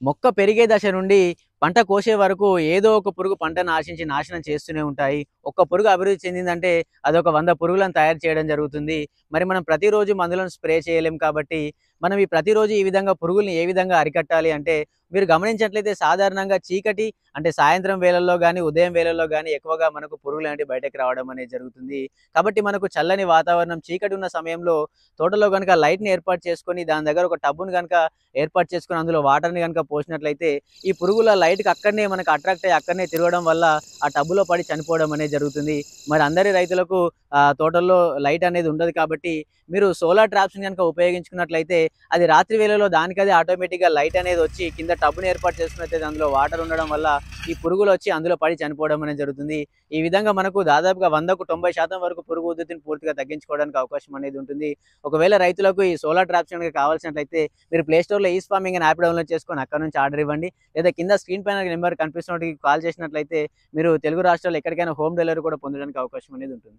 మొక్క పెరిగే దశ నుండి పంట కోసే వరకు ఏదో ఒక పురుగు పంటను ఆశించి నాశనం చేస్తూనే ఉంటాయి. ఒక్క పురుగు అభివృద్ధి చెందిందంటే అదొక 100 పురుగులను తయారు చేయడం జరుగుతుంది. మరి మనం ప్రతిరోజు మందులను స్ప్రే చేయలేం కాబట్టి, మనం ఈ ప్రతిరోజు ఈ విధంగా పురుగుల్ని ఏ విధంగా అరికట్టాలి అంటే, మీరు గమనించినట్లయితే సాధారణంగా చీకటి అంటే సాయంత్రం వేళల్లో గాని, ఉదయం వేళల్లో గాని ఎక్కువగా మనకు పురుగులనేటివి బయటకి రావడం అనేది జరుగుతుంది. కాబట్టి మనకు చల్లని వాతావరణం, చీకటి ఉన్న సమయంలో తోటలో గనుక లైట్‌ని ఏర్పాటు చేసుకొని, దాని దగ్గర ఒక టబ్బును గనుక ఏర్పాటు చేసుకొని, అందులో వాటర్‌ని గనుక పోసినట్లయితే ఈ పురుగుల లైట్‌కి అక్కడనే మనకు అట్రాక్ట్ అయ్యి అక్కడనే తిరగడం వల్ల ఆ టబ్‌లో పడి చనిపోవడం అనేది జరుగుతుంది. మరి అందరి రైతులకు తోటల్లో లైట్ అనేది ఉండదు కాబట్టి మీరు సోలార్ ట్రాప్స్‌ని గనుక ఉపయోగించుకున్నట్లయితే అది రాత్రి వేళలో దానికదే ఆటోమేటిక్‌గా లైట్ అనేది వచ్చి కింద టబ్‌ని ఏర్పాటు చేసుకున్నట్లయితే అందులో వాటర్ ఉండడం వల్ల ఈ పురుగులొచ్చి అందులో పడి చనిపోవడం అనేది జరుగుతుంది. ఈ విధంగా మనకు దాదాపుగా 100కు 90% వరకు పురుగు ఉధృతిని పూర్తిగా తగ్గించుకోవడానికి అవకాశం అనేది ఉంటుంది. ఒకవేళ రైతులకు ఈ సోలార్ ట్రాప్స్ గనుక కావాల్సినట్లయితే మీరు ప్లే స్టోర్‌లో ఈ ఫార్మింగ్ అనే యాప్ డౌన్‌లోడ్ చేసుకొని అక్కడి నుంచి ఆర్డర్ ఇవ్వండి. లేదా కింద స్క్రీన్ పైన నెంబర్ కనిపిస్తున్న వాటికి కాల్ చేసినట్లయితే మీరు తెలుగు రాష్ట్రాల్లో ఎక్కడికైనా హోమ్ డెలివరీ కూడా పొందడానికి అవకాశం అనేది ఉంటుంది.